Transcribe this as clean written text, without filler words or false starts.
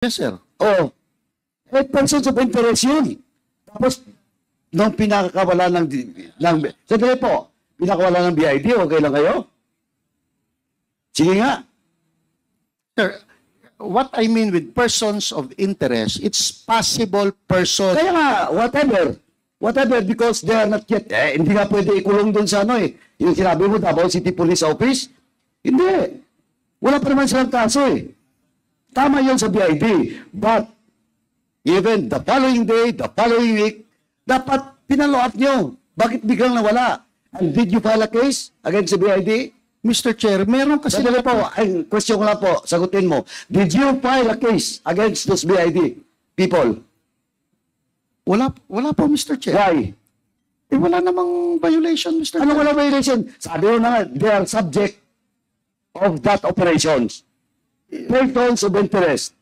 Yes, sir. Oh, persons of interest yun. Tapos, nung pinakawala sandali po, pinakawala ng BID, okay lang kayo? Sige nga. Sir, what I mean with persons of interest, it's possible person. Kaya nga, whatever. Whatever, because they are not yet, hindi nga pwede ikulong dun sa ano eh. Yung sinabi mo, Davao City Police Office, hindi. Wala pa naman silang kaso eh. Tama yun sa BID. But, even the following day, the following week, dapat pinalo up nyo. Bakit biglang nawala? And did you file a case against the BID? Mr. Chair, meron kasi Sandali po, ang question ko lang po, sagutin mo. Did you file a case against those BID people? wala po, Mr. Chair. Why? Eh, wala namang violation, Mr. Ano Chair. wala violation? Sabi mo na nga, they are subject of that operations. Persons of interest.